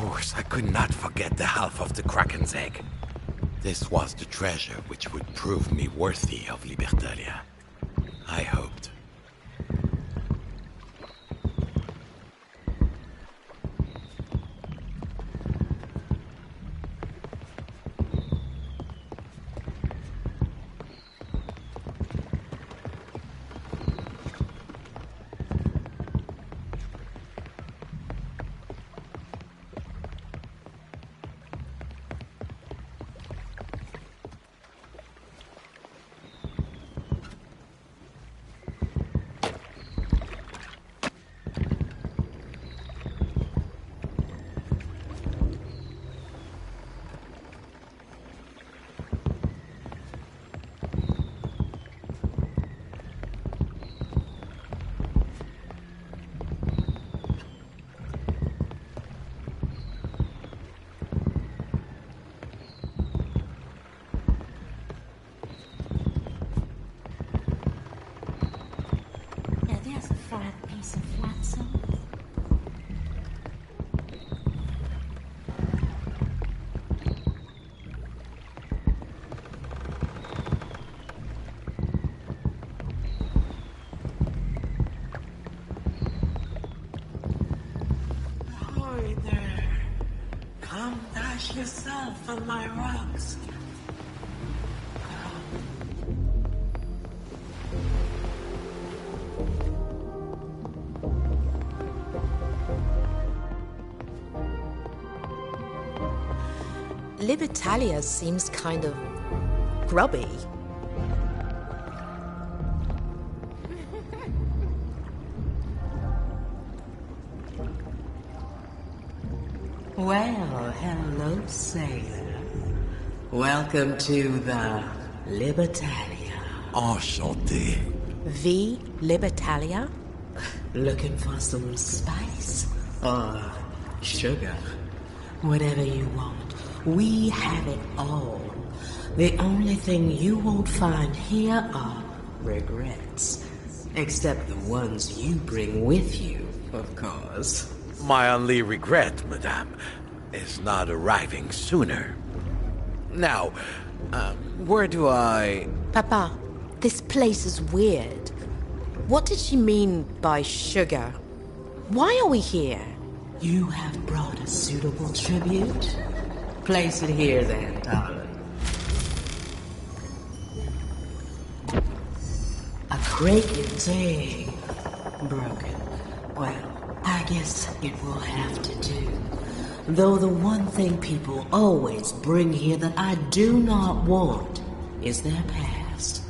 course, I could not forget the half of the Kraken's egg. This was the treasure which would prove me worthy of Libertalia. I hoped. Yourself on my rocks. Libertalia seems kind of grubby. Well, hello, sailor. Welcome to the Libertalia. Enchanté. The Libertalia? Looking for some spice? Or sugar? Whatever you want. We have it all. The only thing you won't find here are regrets. Except the ones you bring with you, of course. My only regret, madame, is not arriving sooner. Now, where do I... Papa, this place is weird. What did she mean by sugar? Why are we here? You have brought a suitable tribute? Place it here then, darling. A Kraken's egg. Broken. Well, I guess it will have to do. Though the one thing people always bring here that I do not want is their past.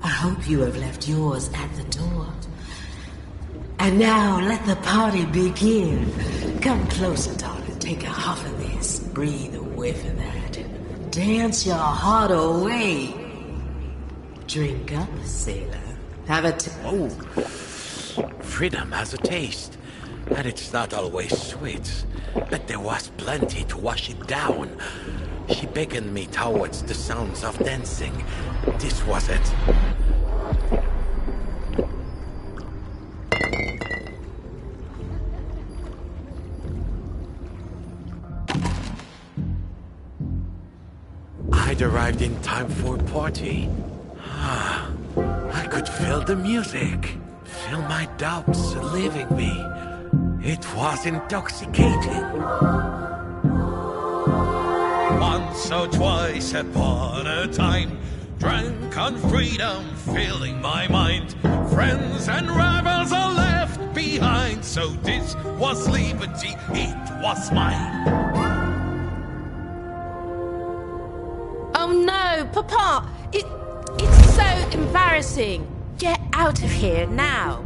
I hope you have left yours at the door. And now let the party begin. Come closer, darling. Take a huff of this. Breathe a whiff of that. And dance your heart away. Drink up, sailor. Have a Oh, freedom has a taste. And it's not always sweet. But there was plenty to wash it down. She beckoned me towards the sounds of dancing. This was it. I'd arrived in time for party. I could feel the music, feel my doubts leaving me. It was intoxicating. Once or twice upon a time, drank on freedom, filling my mind. Friends and rivals are left behind, so this was liberty, it was mine. Oh no, Papa! It's so embarrassing. Get out of here now.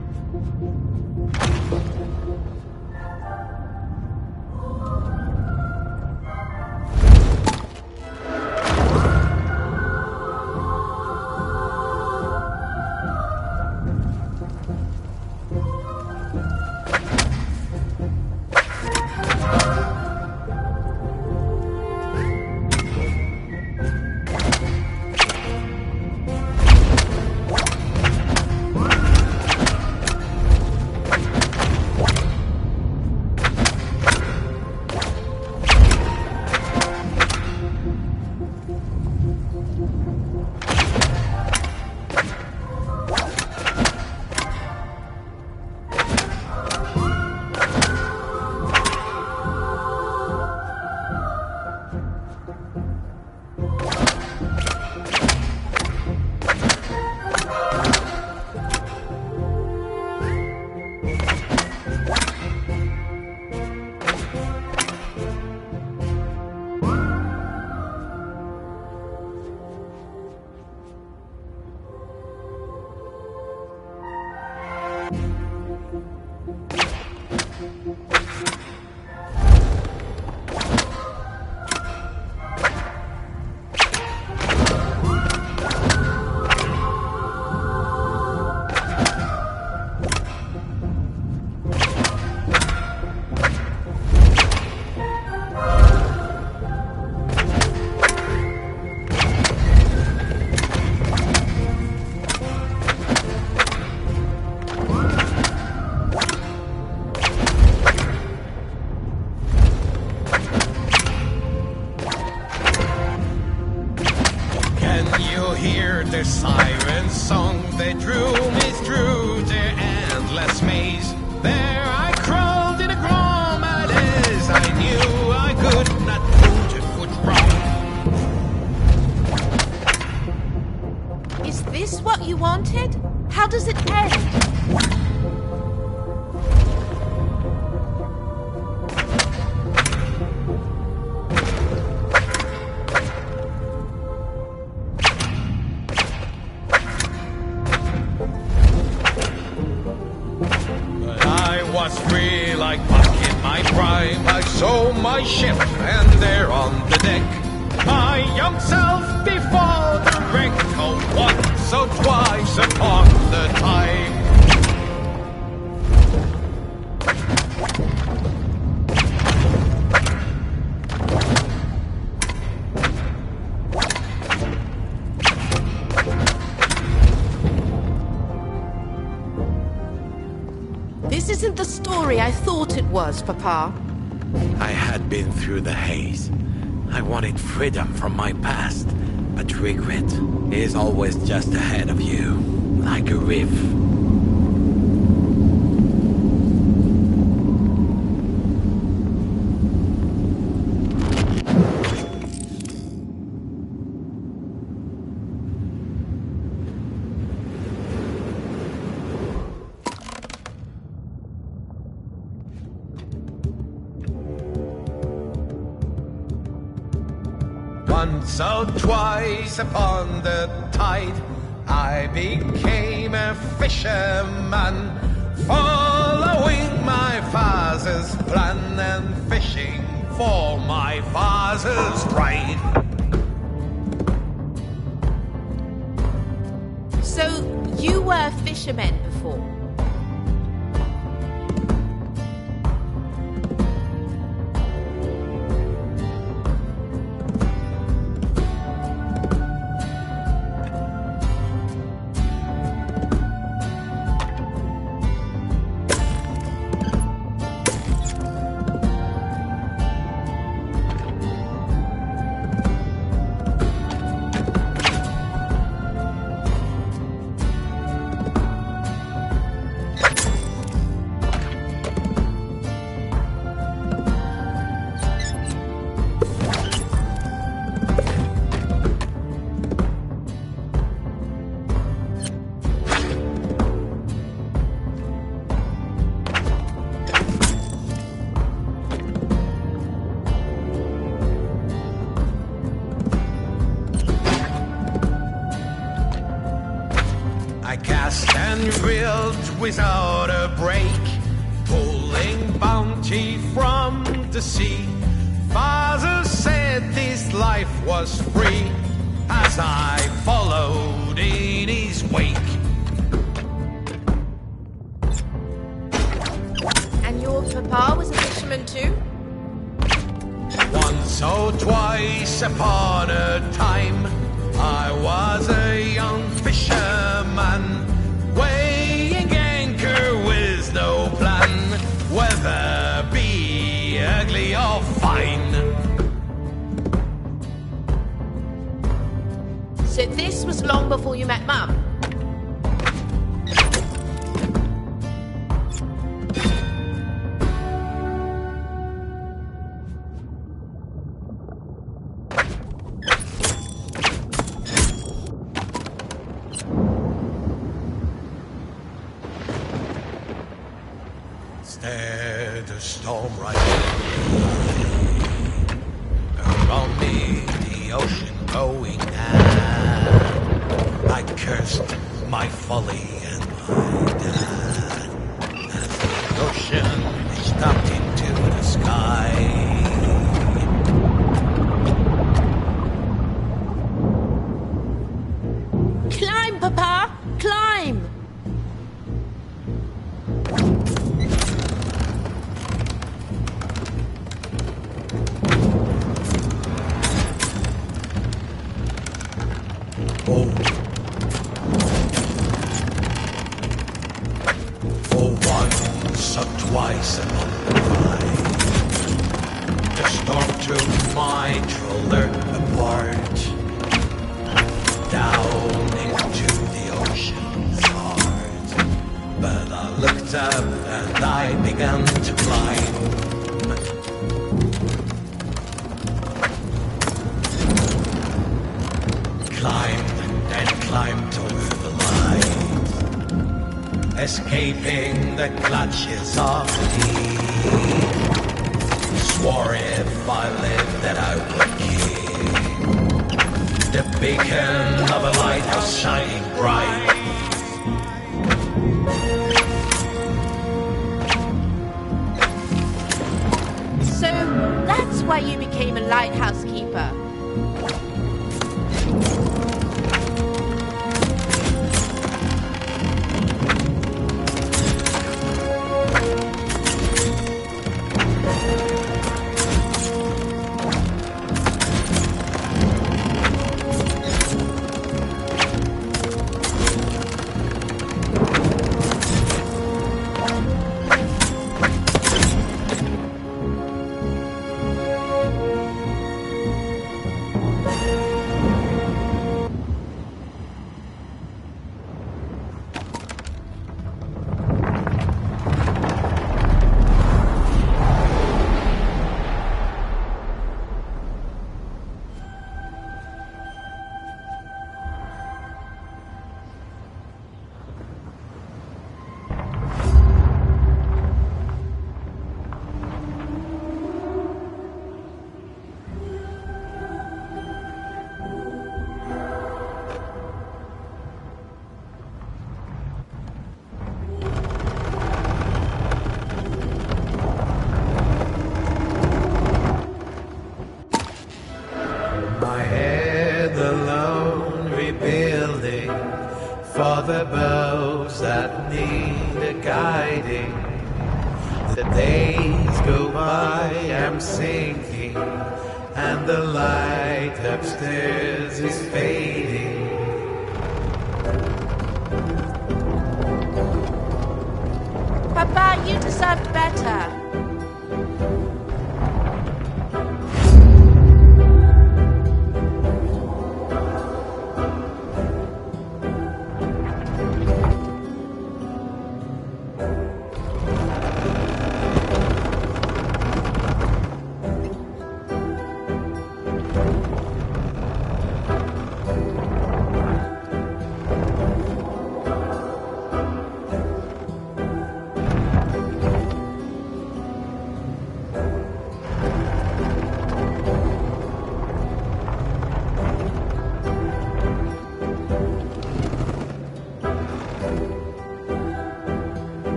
Siren song, they drew me through their endless maze. There I crawled in a gloom, and as I knew I could not put a foot wrong. Is this what you wanted? How does it end? Free like back in my prime, I saw my ship, and there on the deck, my young self before the wreck. Oh, once or twice upon the time. This isn't the story I thought it was, Papa. I had been through the haze. I wanted freedom from my past, but regret is always just ahead of you, like a reef. Once or twice upon the tide, I became a fisherman, following my father's plan and fishing for my father's pride. So, you were fishermen before? I cast and reeled without a break, pulling bounty from the sea. Father said this life was free, as I followed in his wake. And your Papa was a fisherman too? Once or twice upon a time, I was a young fisherman, weighing anchor with no plan, whether be ugly or fine. So this was long before you met Mum? Stare the storm rising around me, the ocean going mad. I cursed my folly and my dad as the ocean reached up into the sky. Climb, Papa! Climb! For once or twice upon the ride, the storm took my trawler apart. Down in up and I began to climb. Climbed and climbed over the light, escaping the clutches of the deep. Swore if I lived that I would keep the beacon of a lighthouse shining bright. So that's why you became a lighthouse keeper. For the boats that need a guiding, the days go by, I'm sinking, and the light upstairs is fading. Papa, you deserved better.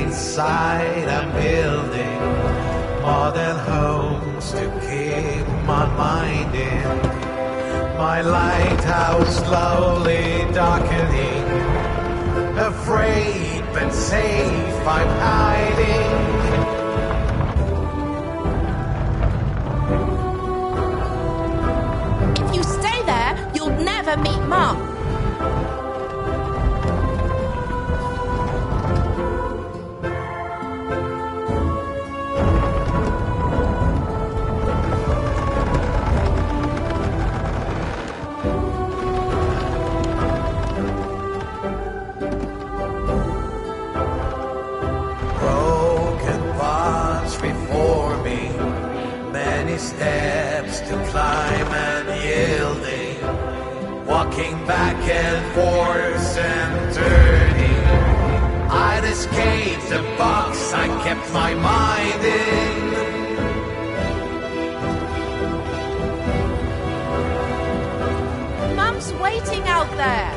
Inside I'm building modern homes to keep my mind in. My lighthouse slowly darkening. Afraid but safe I'm hiding. If you stay there, you'll never meet Mom. Before me, many steps to climb and yielding, walking back and forth and turning. I'd escape the box I kept my mind in. Mum's waiting out there.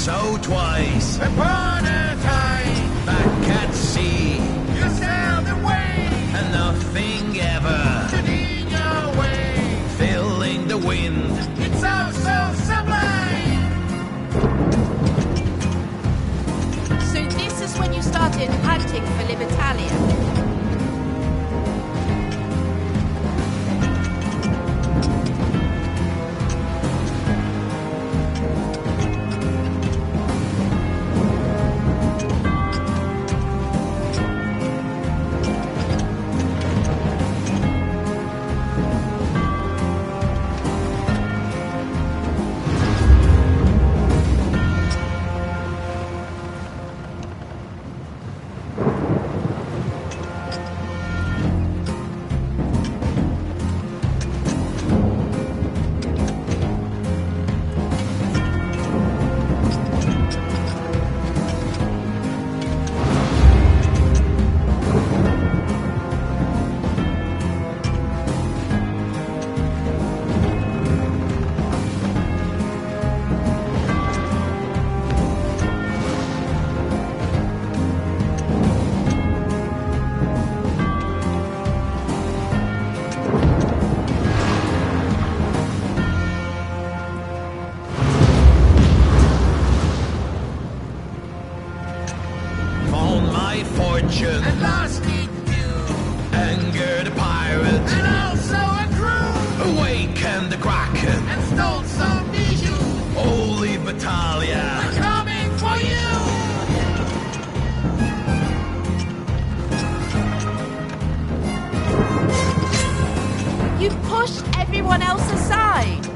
or twice upon a time, back at sea, you sailed away, and nothing ever stood in your way, feeling the wind. It's so, so sublime. So this is when you started hunting for Libertalia? And lost in view, angered the pirates, and also a crew, awakened the Kraken, and stole some bijou. Holy Battalia, we're coming for you! You pushed everyone else aside.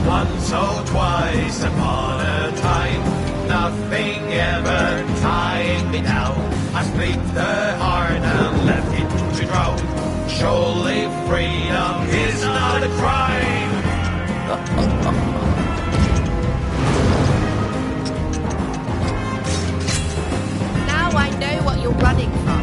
Once or twice upon a time, nothing ever tying me down. I split the heart and left it to drown. Surely freedom is not a crime. Now I know what you're running from.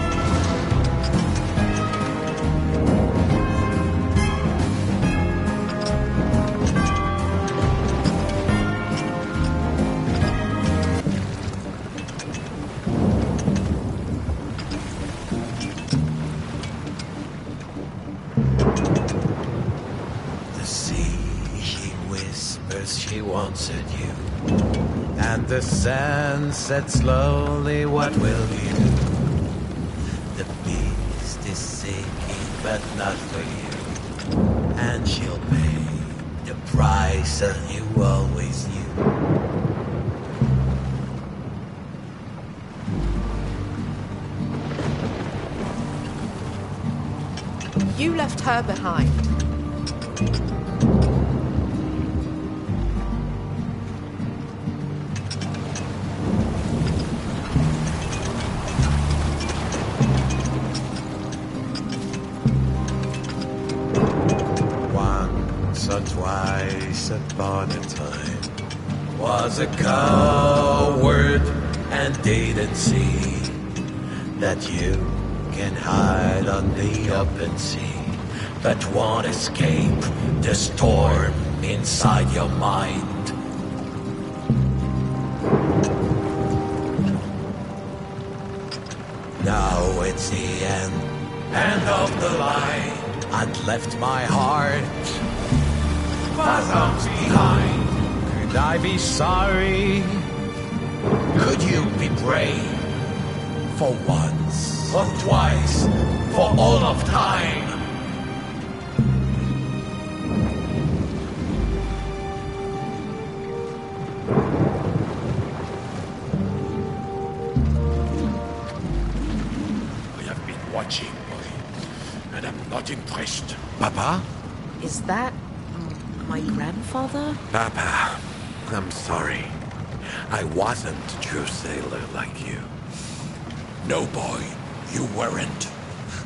She wanted you, and the sand said slowly, what will you do? The beast is seeking, but not for you, and she'll pay the price that you always knew. You left her behind. Or twice upon a time was a coward and didn't see that you can hide on the open sea, but won't escape the storm inside your mind. Now it's the end of the line. I'd left my heart fathoms behind. Could I be sorry? Could you be brave? For once, or twice, for all of time. I have been watching, and I'm not impressed. Papa? Is that my grandfather? Papa, I'm sorry. I wasn't a true sailor like you. No, boy, you weren't.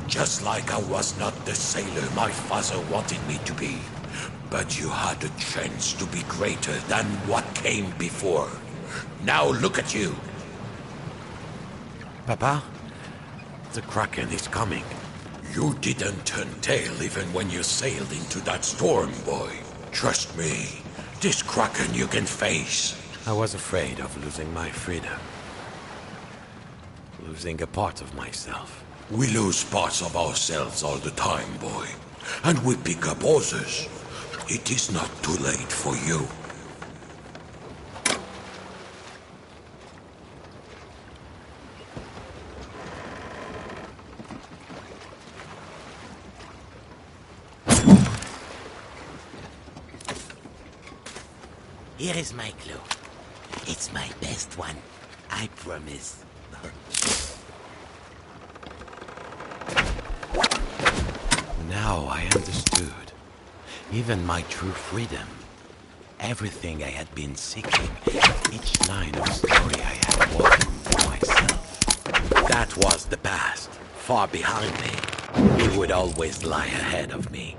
Just like I was not the sailor my father wanted me to be. But you had a chance to be greater than what came before. Now look at you. Papa, the Kraken is coming. You didn't turn tail even when you sailed into that storm, boy. Trust me, this Kraken you can face. I was afraid of losing my freedom. Losing a part of myself. We lose parts of ourselves all the time, boy. And we pick up others. It is not too late for you. Here is my clue. It's my best one. I promise. Now I understood. Even my true freedom. Everything I had been seeking. Each line of story I had woven for myself. That was the past. Far behind me. It would always lie ahead of me.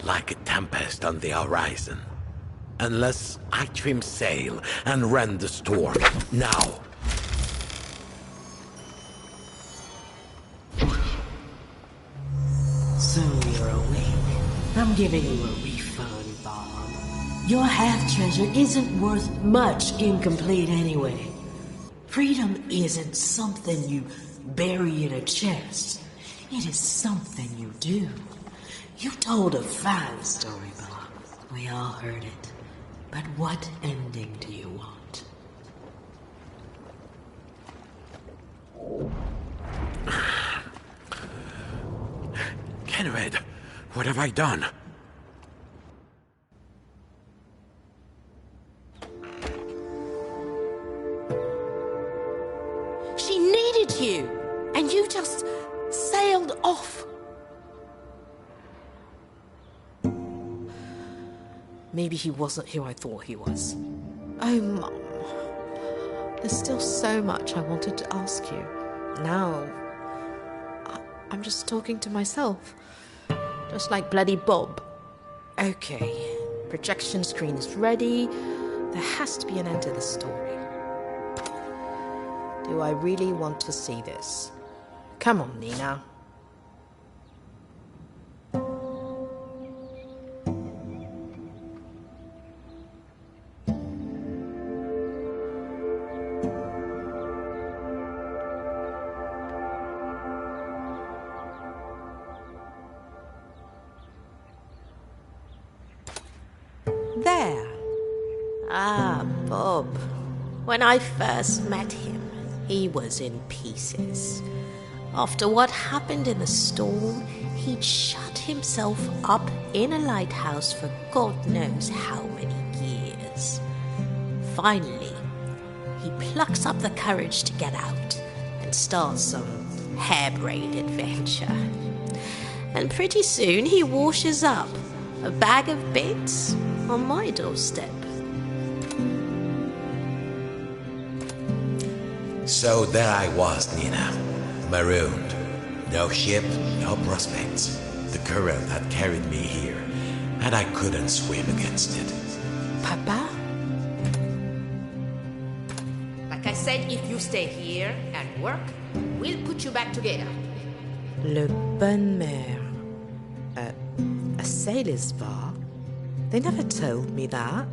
Like a tempest on the horizon. Unless I trim sail and rend the storm. Now. So you're awake. I'm giving you a refund, Bob. Your half-treasure isn't worth much incomplete anyway. Freedom isn't something you bury in a chest. It is something you do. You told a fine story, Bob. We all heard it. But what ending do you want? Kenred, what have I done? She needed you, and you just sailed off. Maybe he wasn't who I thought he was. Oh, Mum. There's still so much I wanted to ask you. Now, I'm just talking to myself. Just like bloody Bob. Okay, projection screen is ready. There has to be an end to this story. Do I really want to see this? Come on, Nina. There. Ah, Bob. When I first met him, he was in pieces. After what happened in the storm, he'd shut himself up in a lighthouse for God knows how many years. Finally, he plucks up the courage to get out and start some harebrained adventure. And pretty soon he washes up, a bag of bits, on my doorstep. So there I was, Nina. Marooned. No ship, no prospects. The current had carried me here, and I couldn't swim against it. Papa? Like I said, if you stay here and work, we'll put you back together. Le Bonne Mère. A sailor's bar? They never told me that.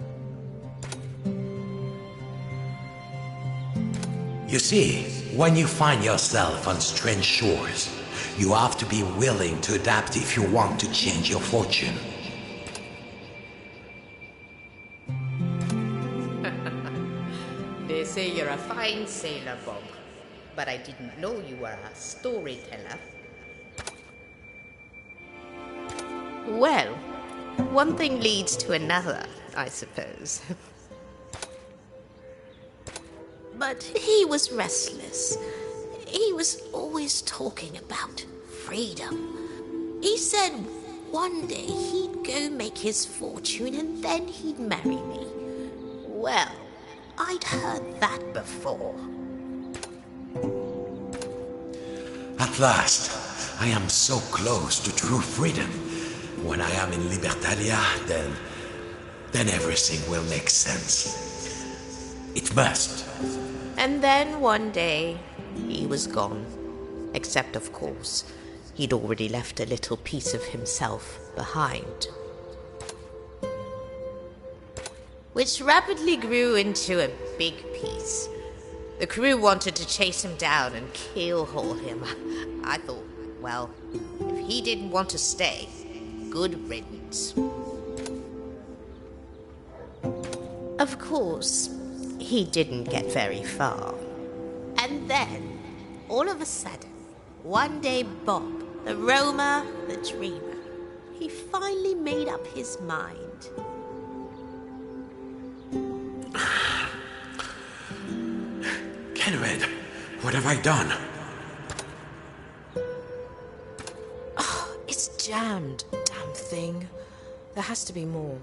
You see, when you find yourself on strange shores, you have to be willing to adapt if you want to change your fortune. They say you're a fine sailor, Bob, but I didn't know you were a storyteller. Well, one thing leads to another, I suppose. But he was restless. He was always talking about freedom. He said one day he'd go make his fortune and then he'd marry me. Well, I'd heard that before. At last, I am so close to true freedom. When I am in Libertalia, then everything will make sense. It must. And then one day, he was gone. Except, of course, he'd already left a little piece of himself behind. Which rapidly grew into a big piece. The crew wanted to chase him down and keelhaul him. I thought, well, if he didn't want to stay, good riddance. Of course, he didn't get very far. And then, all of a sudden, one day Bob, the roamer, the dreamer, he finally made up his mind. Kenred, what have I done? Oh, it's jammed. Damn thing. There has to be more.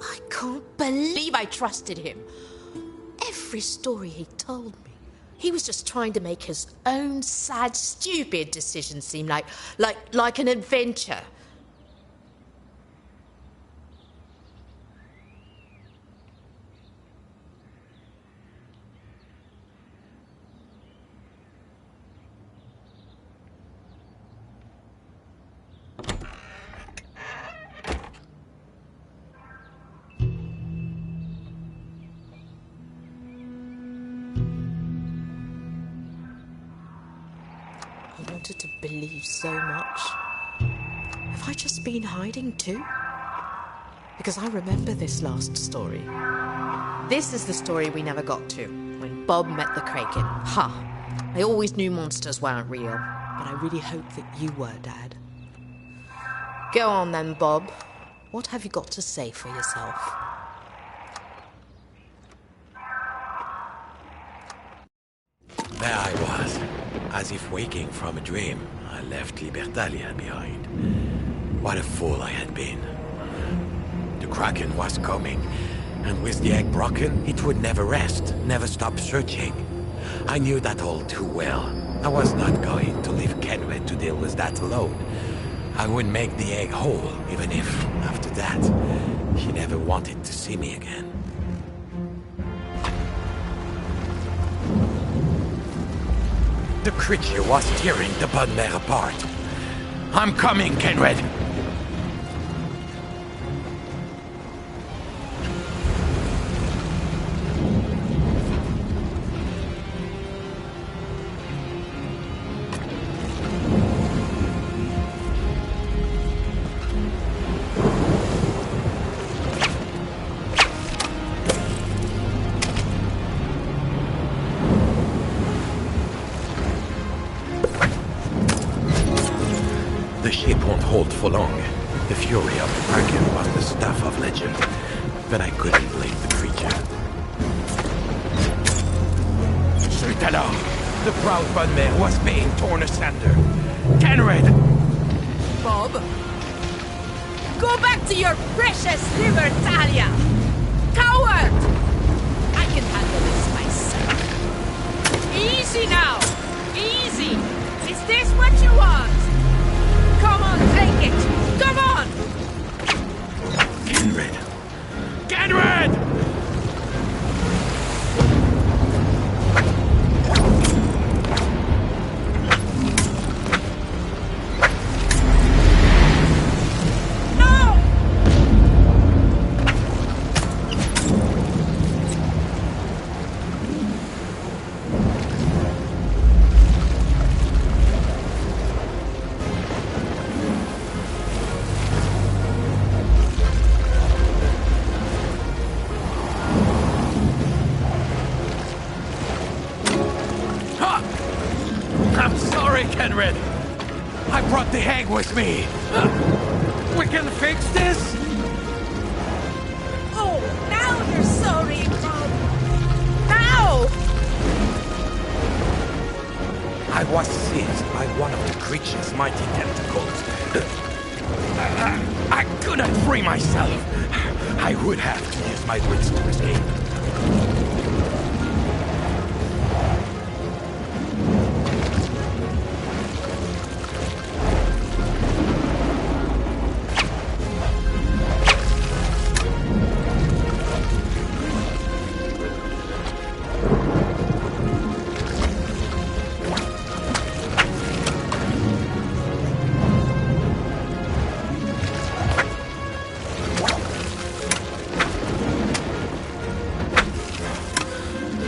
I can't believe I trusted him. Every story he told me, he was just trying to make his own sad, stupid decision seem like an adventure. I wanted to believe so much. Have I just been hiding too? Because I remember this last story. This is the story we never got to, when Bob met the Kraken. Ha! I always knew monsters weren't real, but I really hoped that you were, Dad. Go on then, Bob. What have you got to say for yourself? There I was, as if waking from a dream. I left Libertalia behind. What a fool I had been. The Kraken was coming, and with the egg broken, it would never rest, never stop searching. I knew that all too well. I was not going to leave Kenred to deal with that alone. I would make the egg whole, even if, after that, she never wanted to see me again. The creature was tearing the Budmare apart. I'm coming, Kenred! The ship won't hold for long. The fury of the Kraken was the stuff of legend, but I couldn't blame the creature. Celui-là, the proud Budmare was being torn asunder. Kenred! Bob? Go back to your precious Libertalia! Coward! I can handle this myself. Easy now! Easy! Is this what you want? Come on, take it! Come on! Kenred! Kenred! I'm sorry, Kenred. I brought the egg with me. We can fix this? Oh, now you're sorry, Bob! Now! I was seized by one of the creature's mighty tentacles. I couldn't free myself. I would have to use my wits to escape.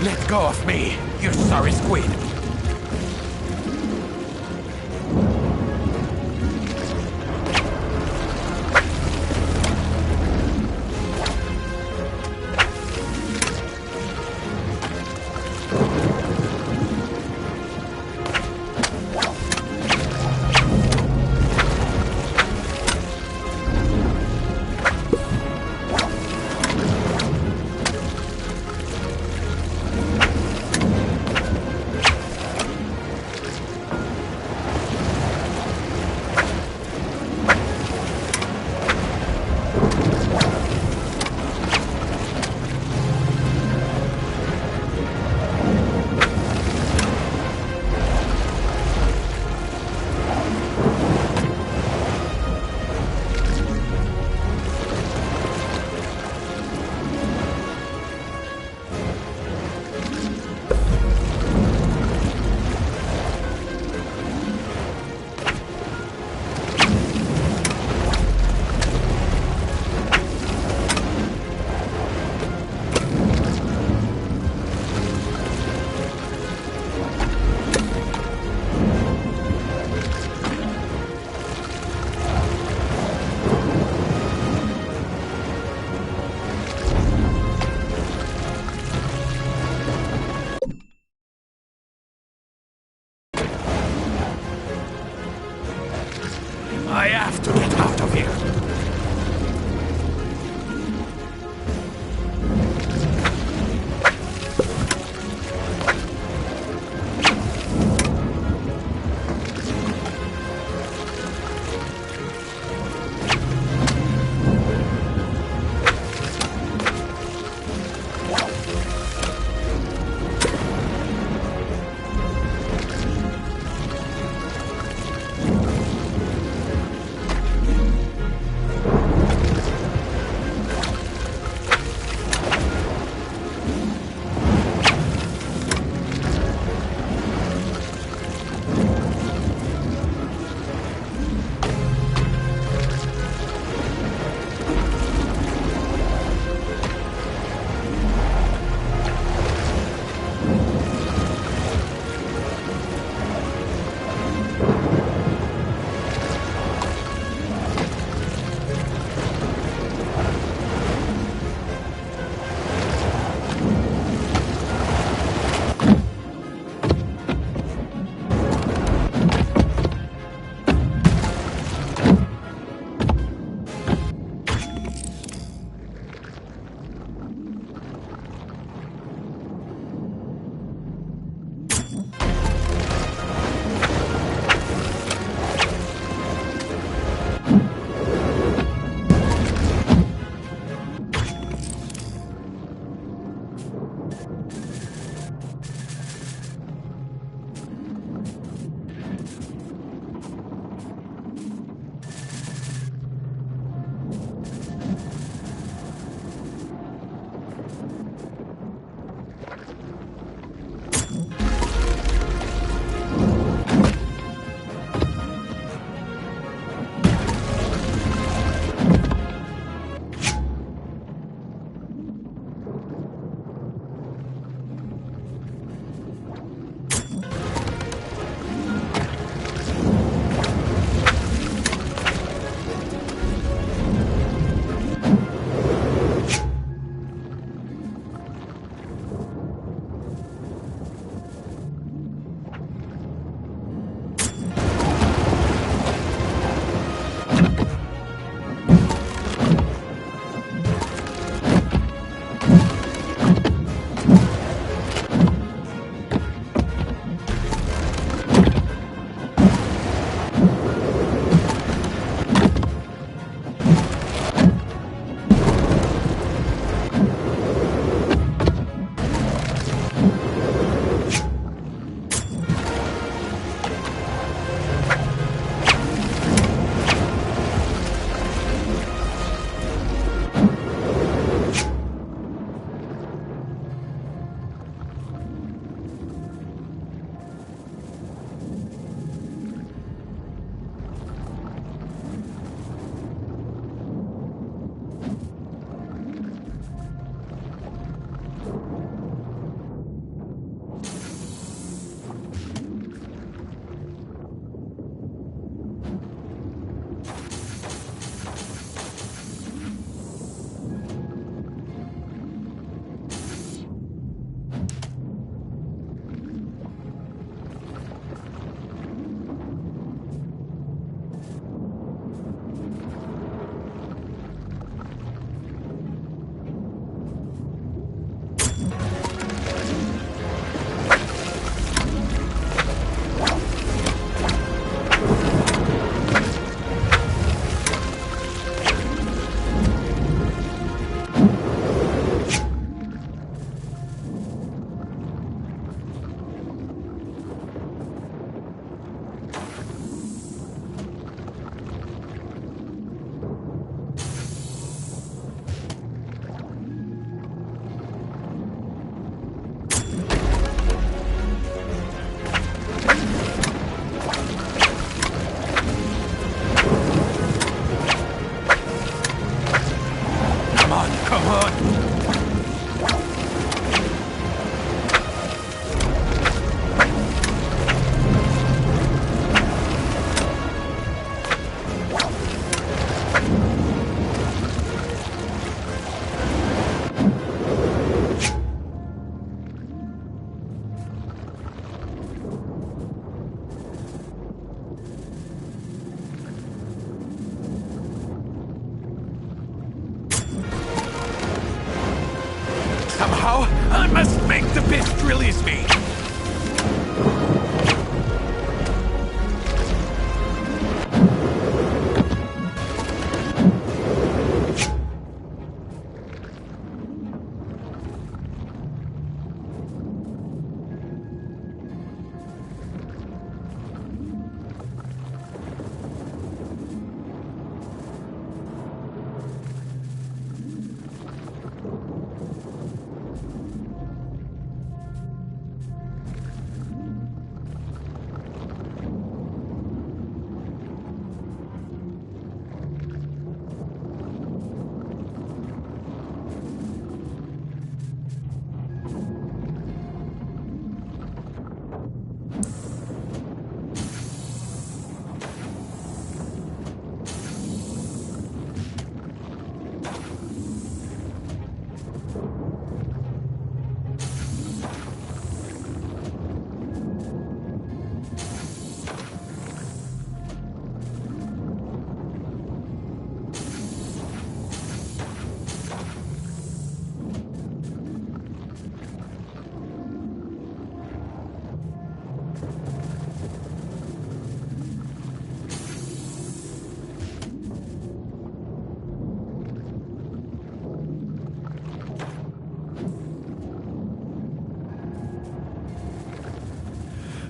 Let go of me, you sorry squid! I have to get out of here.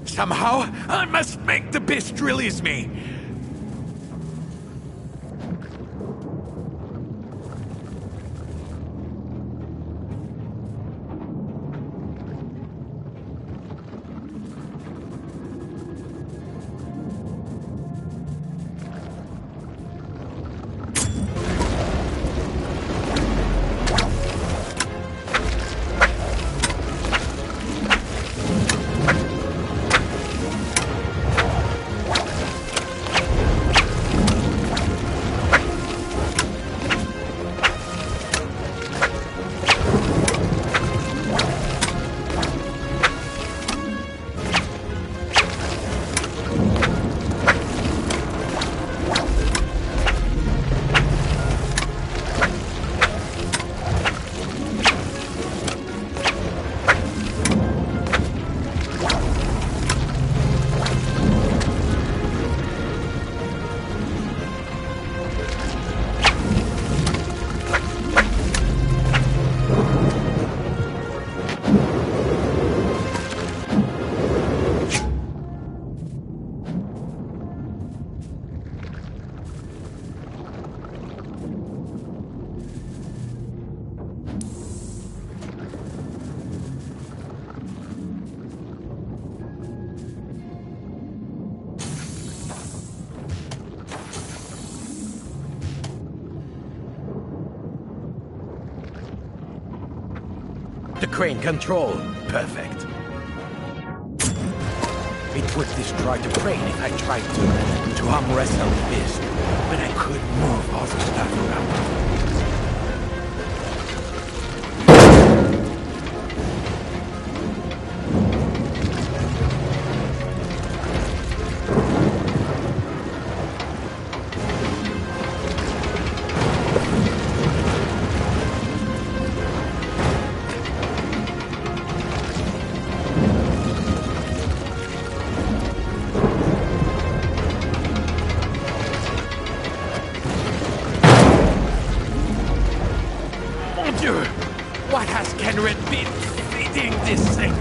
Somehow, I must make the beast release me. The crane control. Perfect. It would destroy the crane if I tried to arm wrestle the beast, but I could move all the stuff around. What has Kenred been feeding this thing?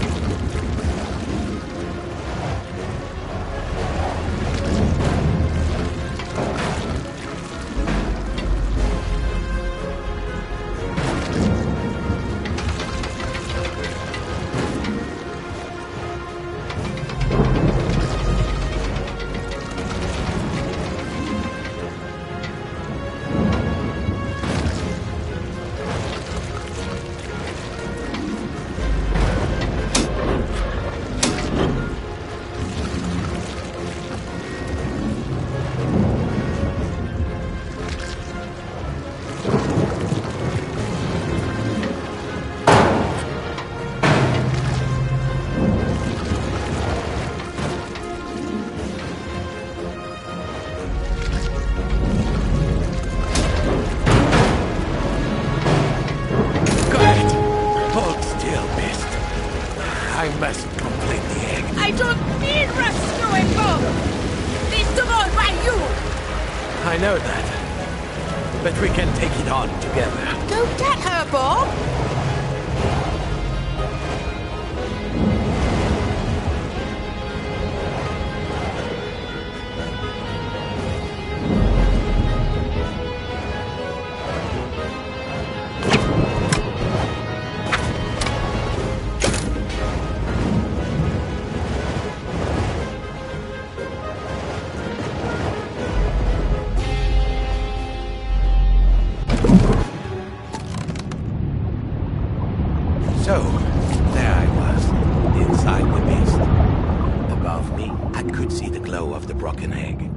I must complete the egg. I don't need rescuing, Bob! Least of all by you! I know that. But we can take it on together. Go get her, Bob! So, there I was, inside the beast. Above me, I could see the glow of the broken egg.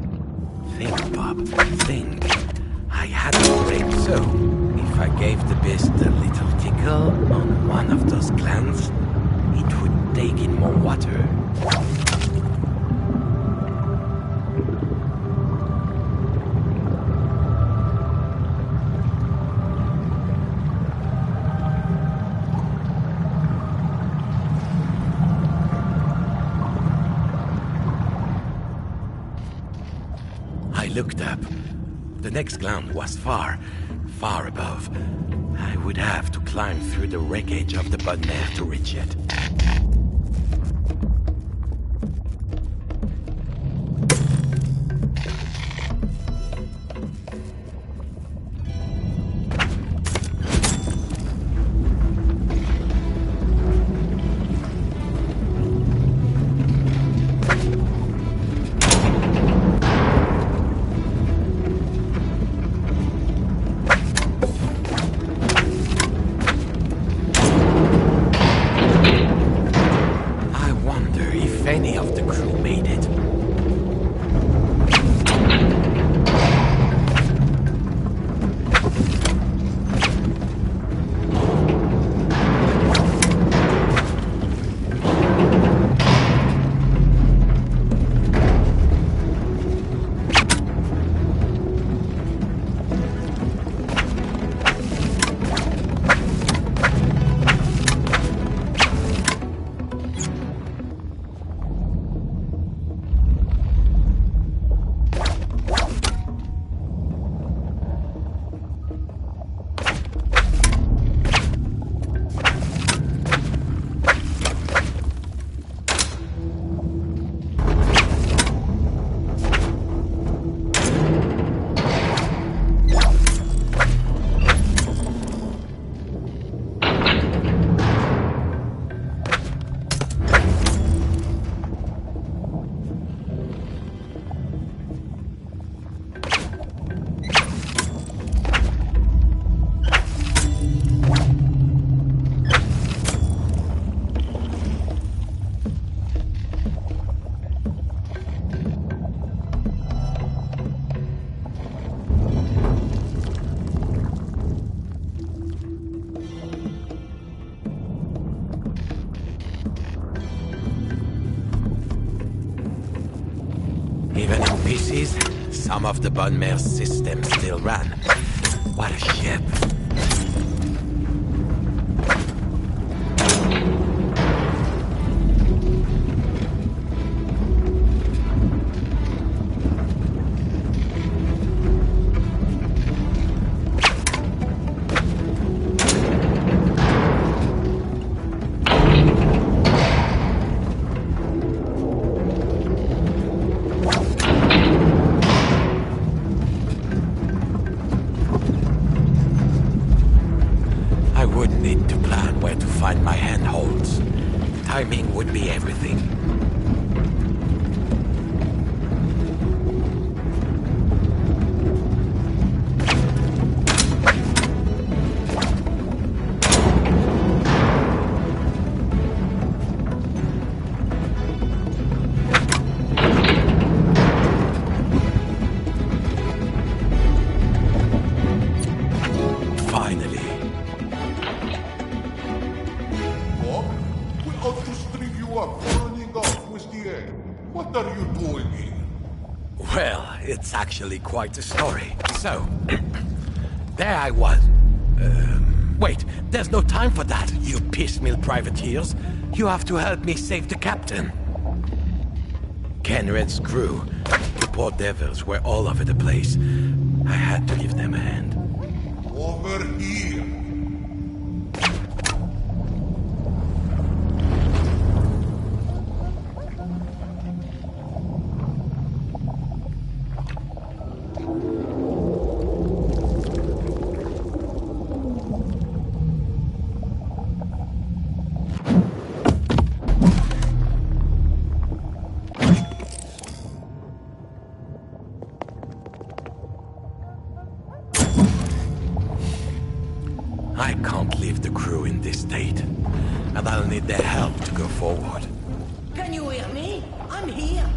Think, Bob, think. I had a brain, so if I gave the beast a little tickle on one of those glands, it would take in more water. I looked up. The next gland was far, far above. I would have to climb through the wreckage of the bonnet to reach it. Even in pieces, some of the Bonne Mere's systems still ran. What a ship. Timing would be everything. Well, it's actually quite a story. So, there I was. Wait, there's no time for that, you piecemeal privateers. You have to help me save the captain. Kenred's crew, the poor devils, were all over the place. I had to give them a hand. Over here! I can't leave the crew in this state, and I'll need their help to go forward. Can you hear me? I'm here.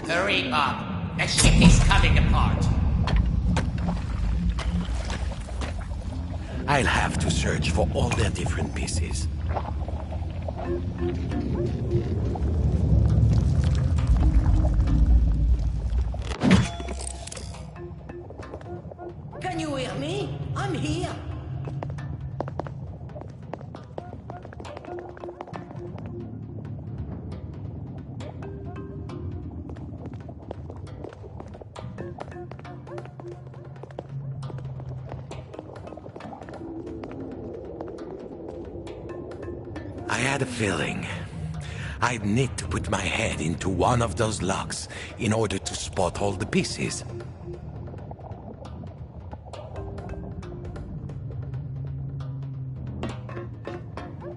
Hurry, Bob. The ship is coming apart. I'll have to search for all their different pieces. Can you hear me? I'm here. I had a feeling. I'd need to put my head into one of those locks in order to spot all the pieces.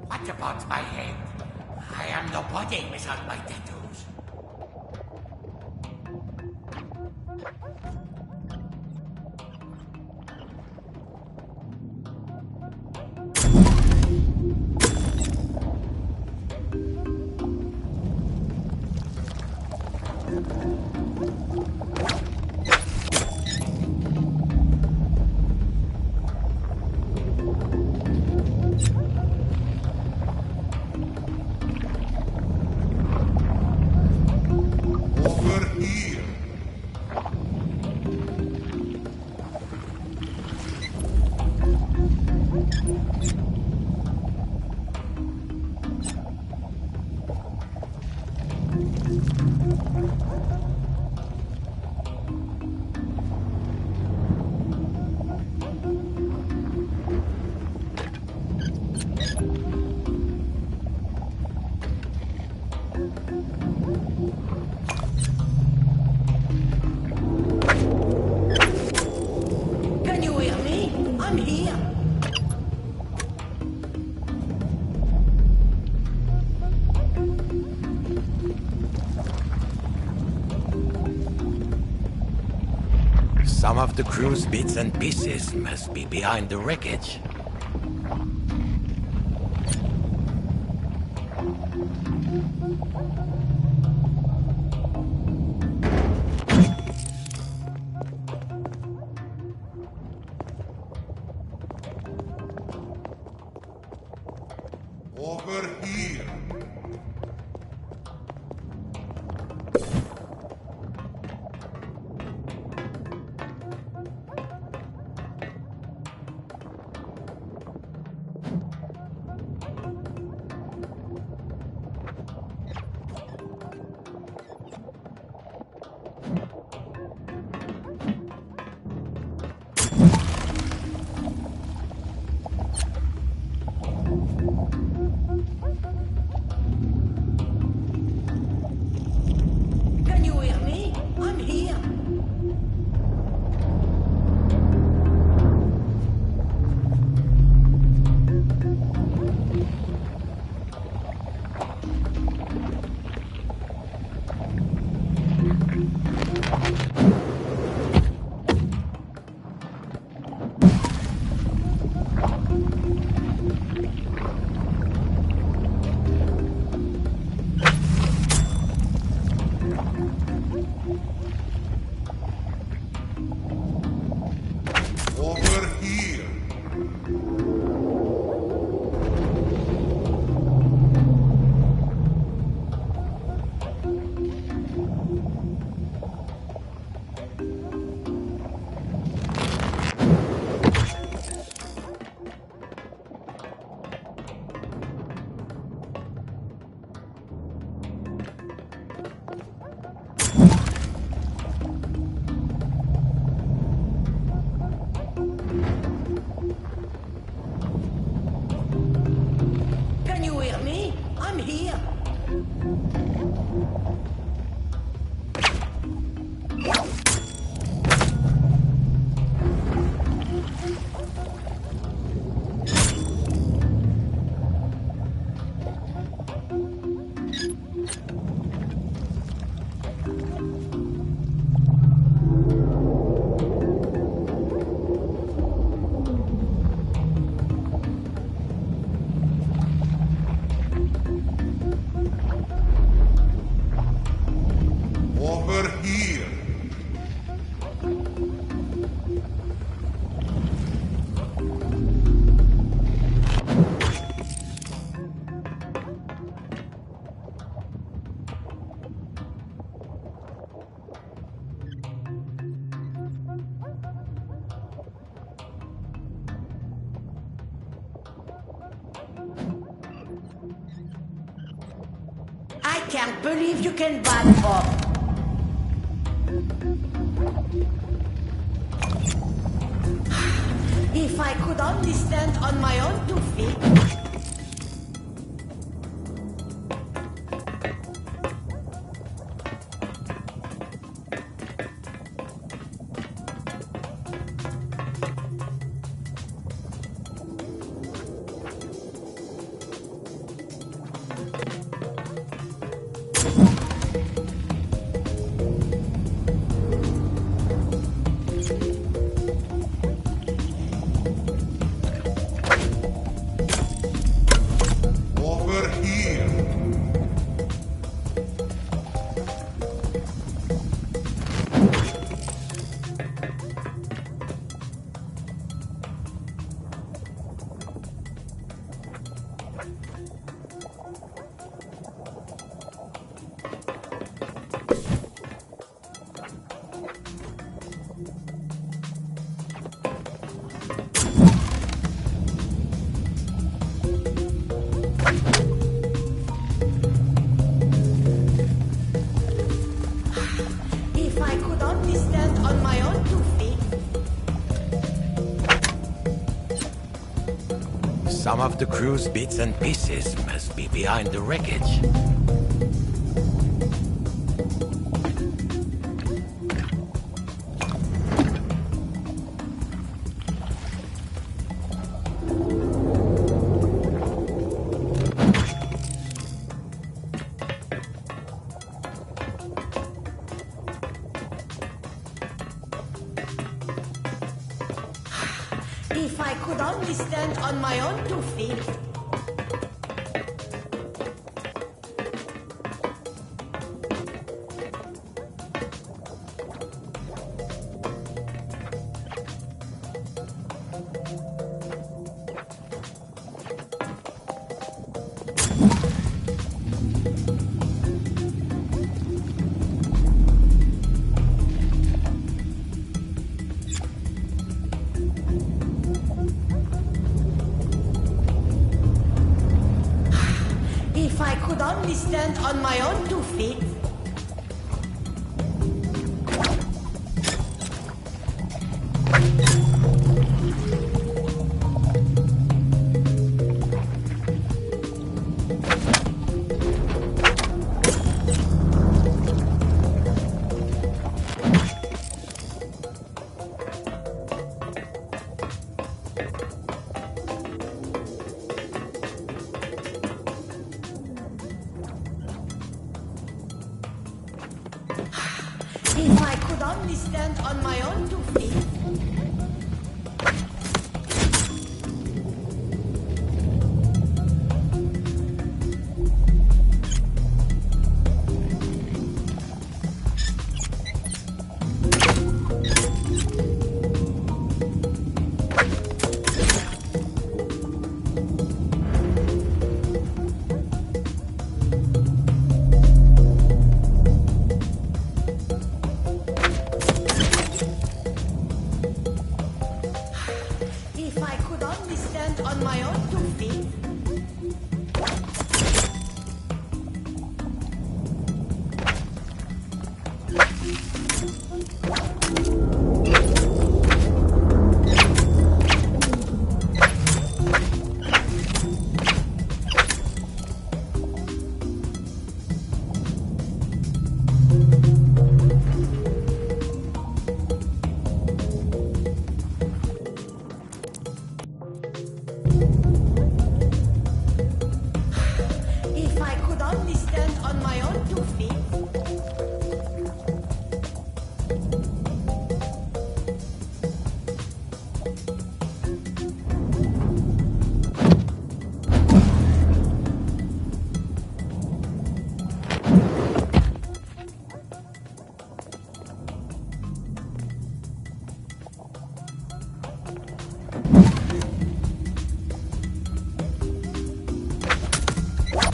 What about my head? I am nobody without my tattoos. of the crew's bits and pieces must be behind the wreckage. Over here. Can you hear me? I'm here. Over here. Can you hear me? I'm here. Over here. I can't believe you can bad Bob. If I could only stand on my own 2 feet. Over here. If I could only stand on my own 2 feet. Some of the crew's bits and pieces must be behind the wreckage. on my own 2 feet. If I could only stand on my own 2 feet. If I could only stand on my own 2 feet. If I could only stand on my own 2 feet. If I could only stand on my own 2 feet.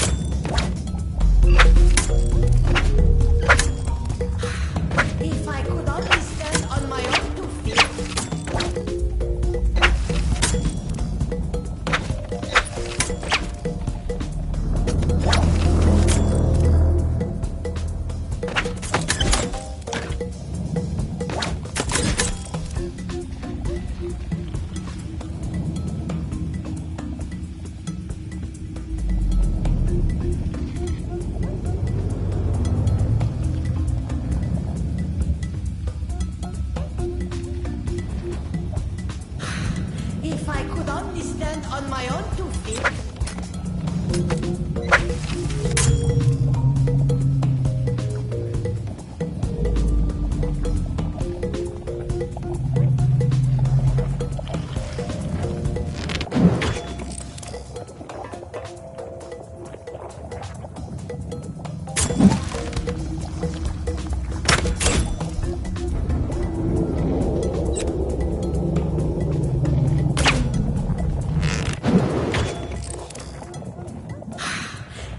If I could only stand on my own 2 feet. If I could only stand on my own 2 feet.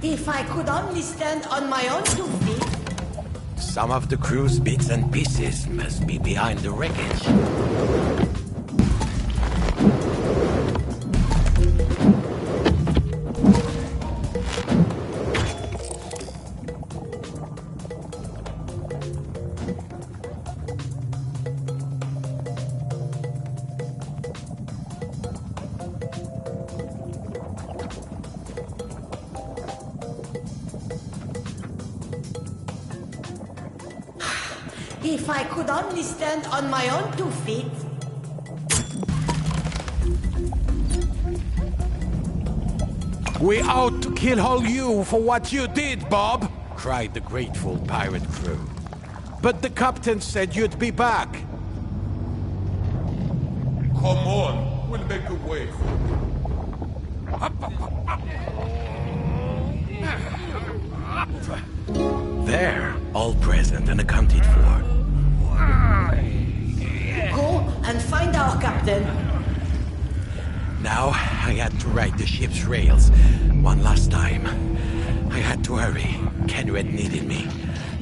If I could only stand on my own 2 feet. Some of the crew's bits and pieces must be behind the wreckage. If I could only stand on my own 2 feet. We ought to kill all you for what you did, Bob, cried the grateful pirate crew. But the captain said you'd be back. Come on, we'll make a way for you. There, all present and accounted for. Go and find our captain. Now, I had to ride the ship's rails one last time. I had to hurry. Kenred needed me.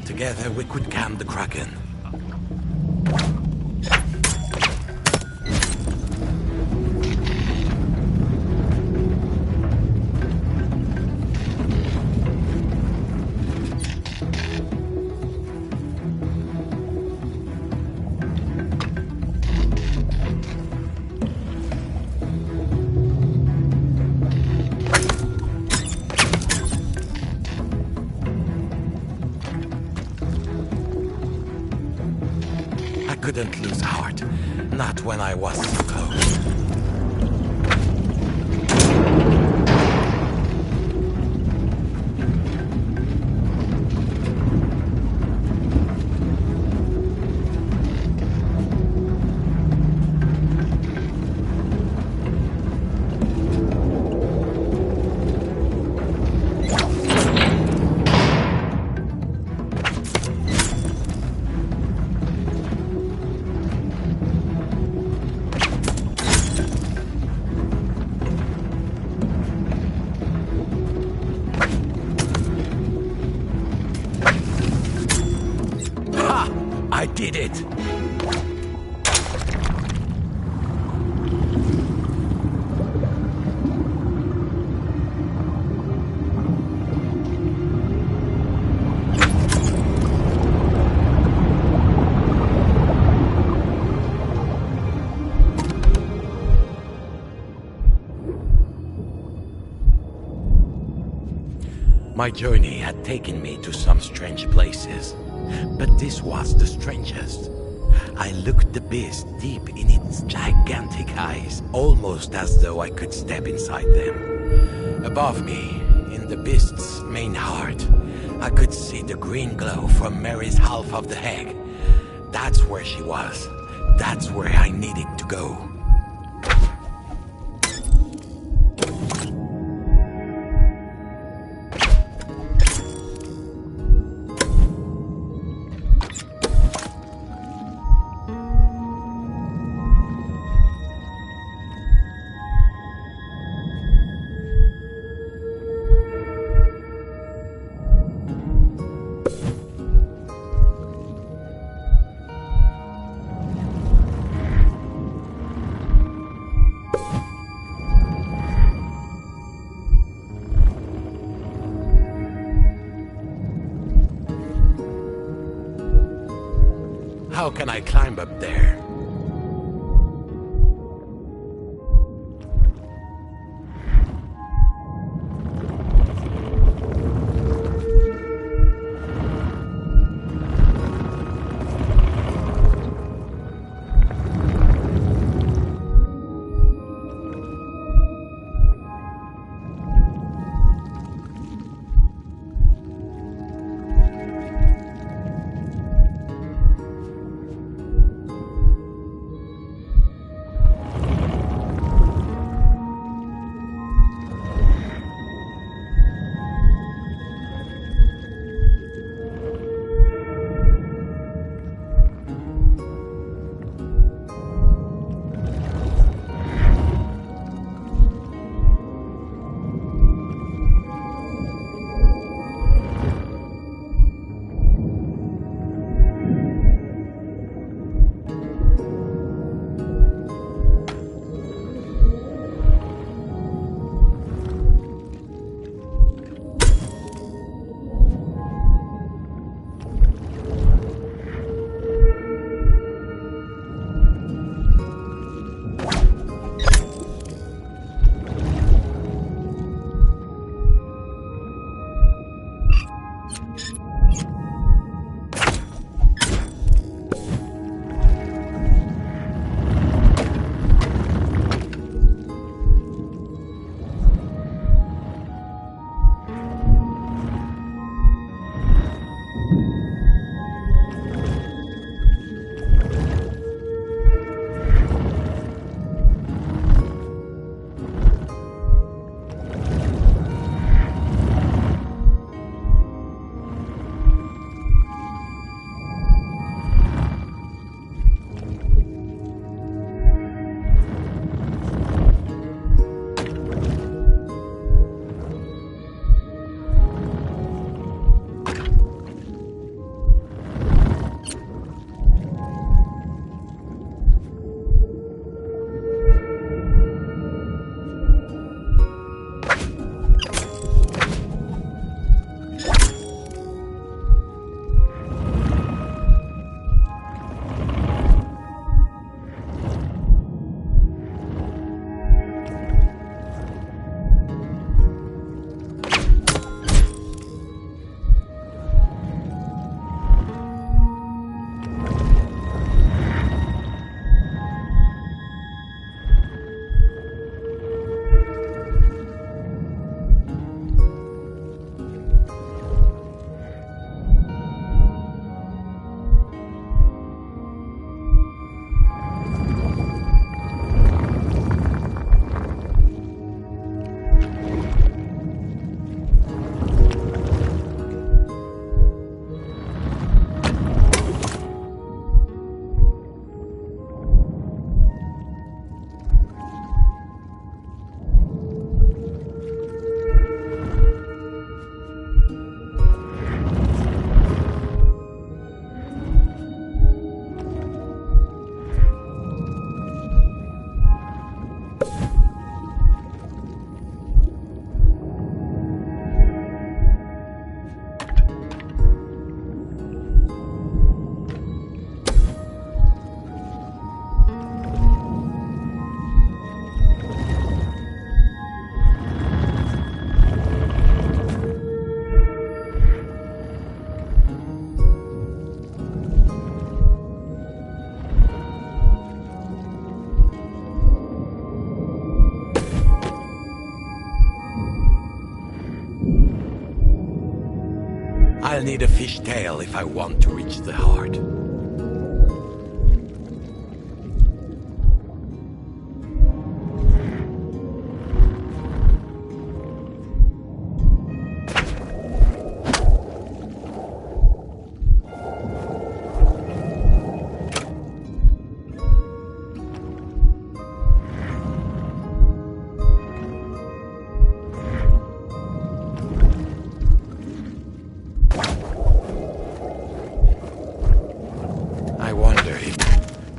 Together, we could calm the Kraken. Couldn't lose heart. Not when I was so close. I did it! My journey had taken me to some strange places, but this was the strangest. I looked the beast deep in its gigantic eyes, almost as though I could step inside them. Above me, in the beast's main heart, I could see the green glow from Mary's half of the egg. That's where she was. That's where I needed to go. How can I climb up there? I'll need a fish tail if I want to reach the heart.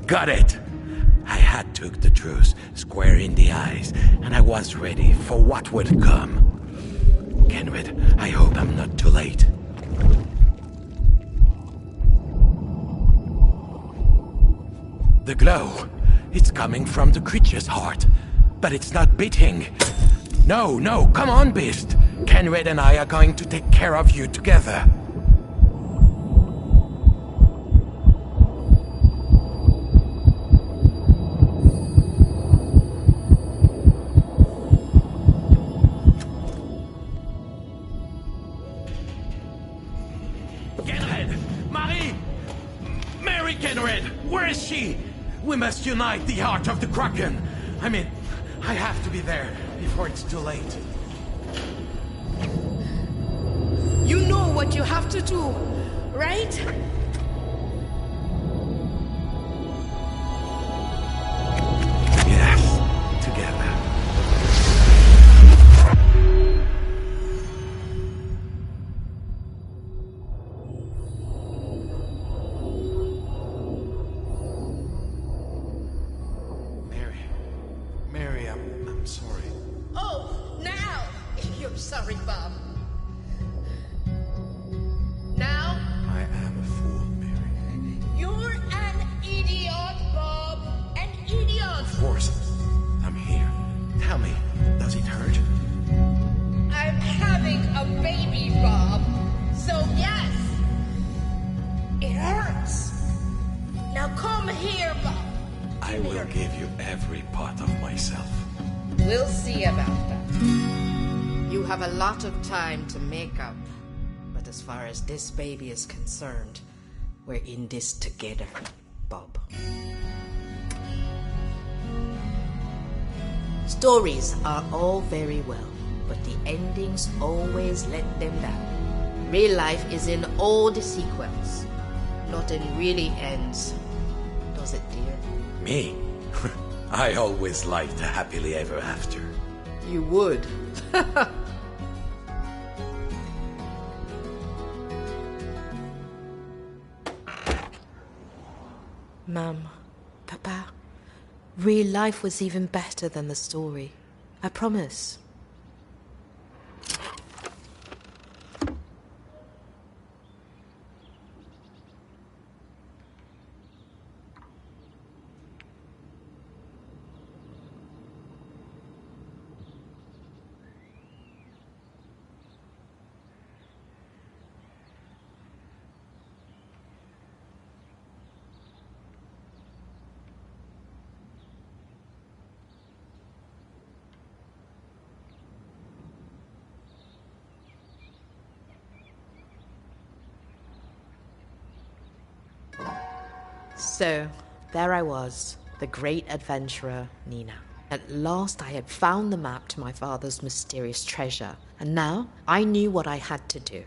Got it! I had took the truth square in the eyes, and I was ready for what would come. Kenred, I hope I'm not too late. The glow, it's coming from the creature's heart, but it's not beating. No, come on, beast! Kenred and I are going to take care of you together. We must unite the heart of the Kraken. I mean, I have to be there before it's too late. You know what you have to do, right? Yes, together. Mary, I'm sorry. Oh, now you're sorry, Bob. Now? I am a fool, Mary. You're an idiot, Bob. An idiot. Of course. I'm here. Tell me, does it hurt? I'm having a baby, Bob. So yes, it hurts. Now come here, Bob. I will give you every part of myself. We'll see about that. You have a lot of time to make up. But as far as this baby is concerned, we're in this together, Bob. Stories are all very well, but the endings always let them down. Real life is in all the sequels. Nothing really ends. Does it, dear? Me? I always liked happily ever after. You would. Mom, Papa, real life was even better than the story. I promise. So, there I was, the great adventurer, Nina. At last I had found the map to my father's mysterious treasure, and now I knew what I had to do.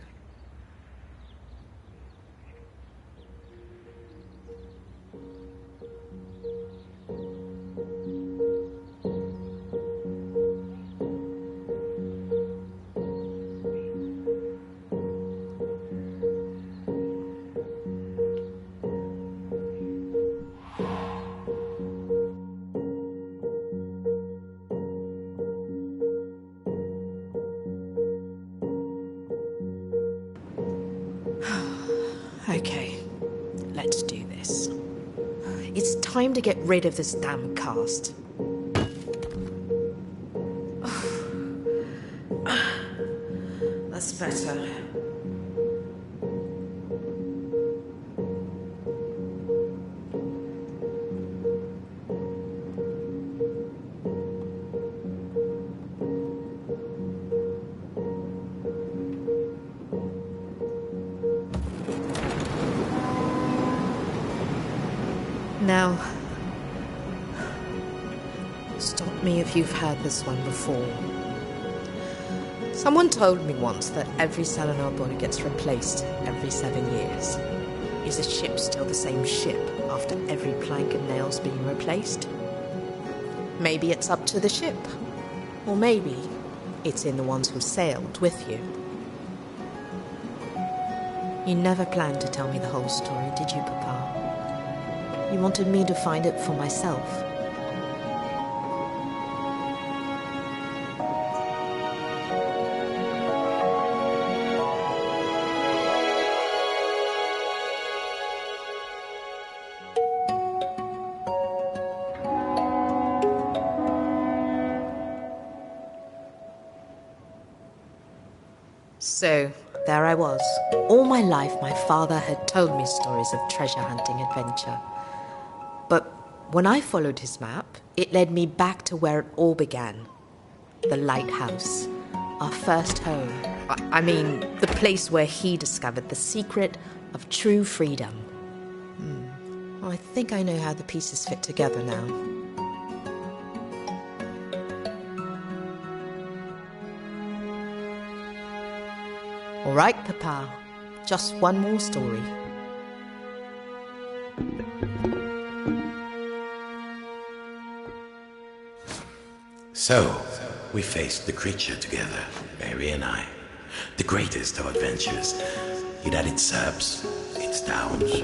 Okay, let's do this. It's time to get rid of this damn cast. That's better. Now, stop me if you've heard this one before. Someone told me once that every cell in our body gets replaced every 7 years. Is a ship still the same ship after every plank and nail's been replaced? Maybe it's up to the ship. Or maybe it's in the ones who sailed with you. You never planned to tell me the whole story, did you, Papa? You wanted me to find it for myself. So, there I was. All my life, my father had told me stories of treasure hunting adventure. But when I followed his map, it led me back to where it all began. The lighthouse. Our first home. I mean, the place where he discovered the secret of true freedom. I think I know how the pieces fit together now. All right, Papa. Just one more story. So, we faced the creature together, Mary and I. The greatest of adventures. It had its ups, its downs,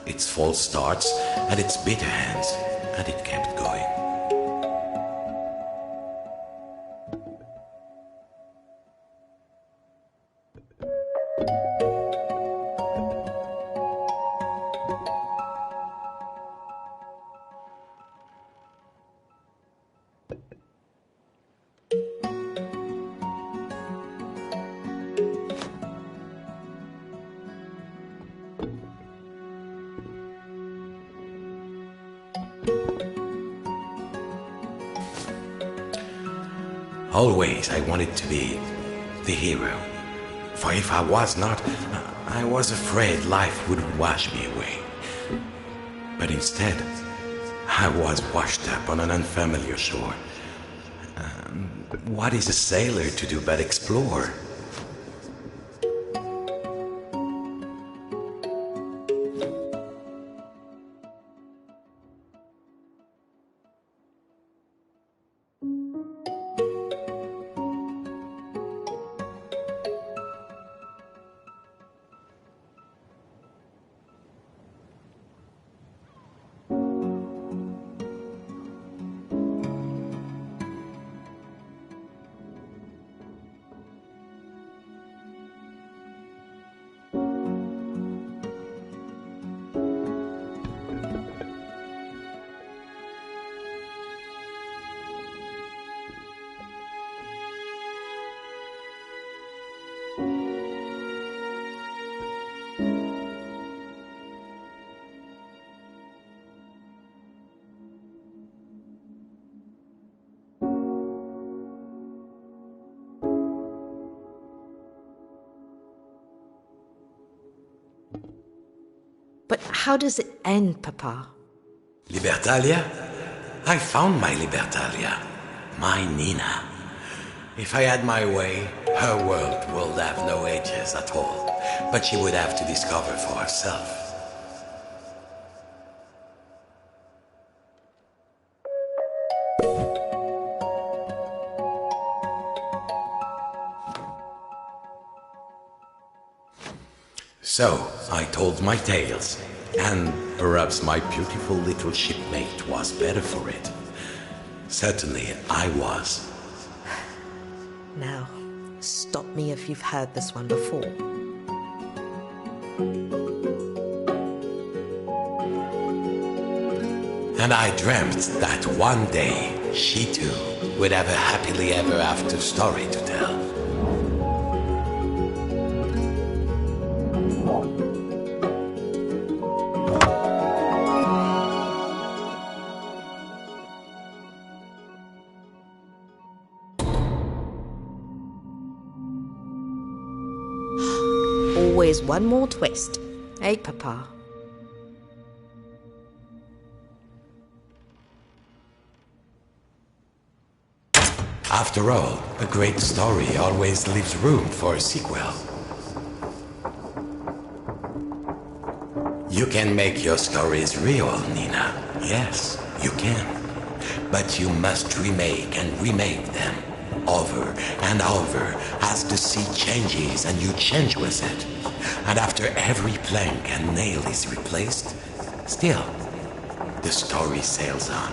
its false starts, and its bitter ends, and it kept going. Always I wanted to be the hero. For if I was not, I was afraid life would wash me away. But instead, I was washed up on an unfamiliar shore. What is a sailor to do but explore? But how does it end, Papa? Libertalia? I found my Libertalia. My Nina. If I had my way, her world would have no edges at all. But she would have to discover for herself. So, I told my tales, and perhaps my beautiful little shipmate was better for it. Certainly, I was. Now, stop me if you've heard this one before. And I dreamt that one day, she too would have a happily ever after story to tell. Always one more twist. Eh, Papa? After all, a great story always leaves room for a sequel. You can make your stories real, Nina. Yes, you can. But you must remake and remake them over and over as the sea changes and you change with it. And after every plank and nail is replaced, still, the story sails on.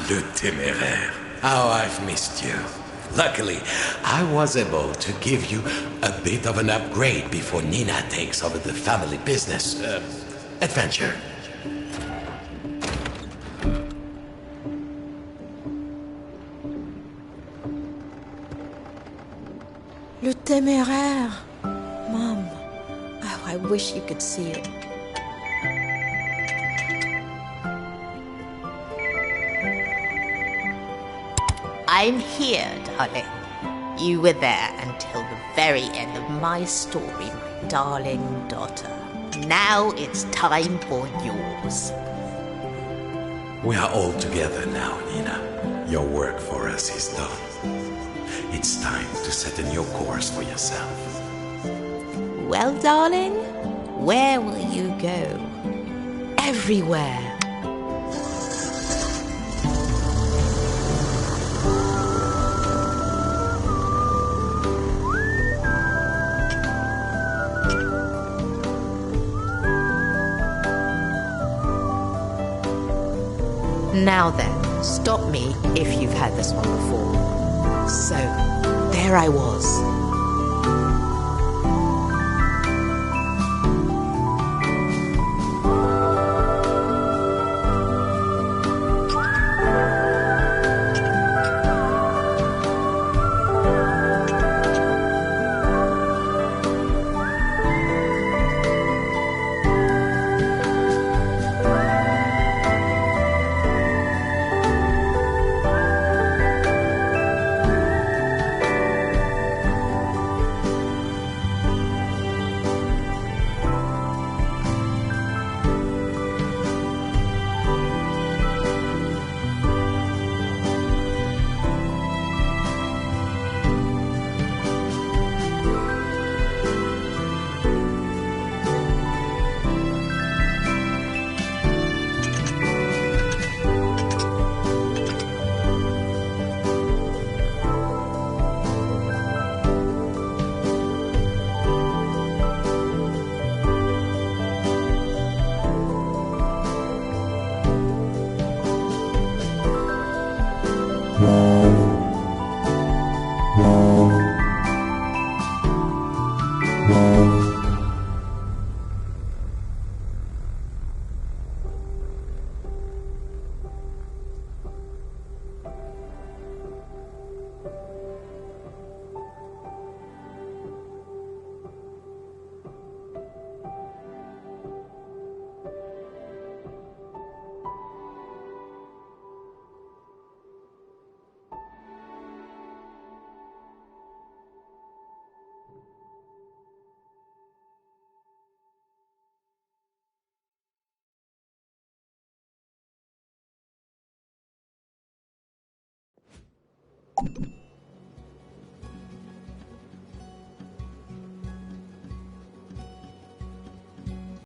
Le Téméraire. How I've missed you. Luckily, I was able to give you a bit of an upgrade before Nina takes over the family business adventure. Le Téméraire. Mom. Oh, I wish you could see it. I'm here, darling. You were there until the very end of my story, my darling daughter. Now it's time for yours. We are all together now, Nina. Your work for us is done. It's time to set a new course for yourself. Well, darling, where will you go? Everywhere. Now then, stop me if you've had this one before. So, there I was.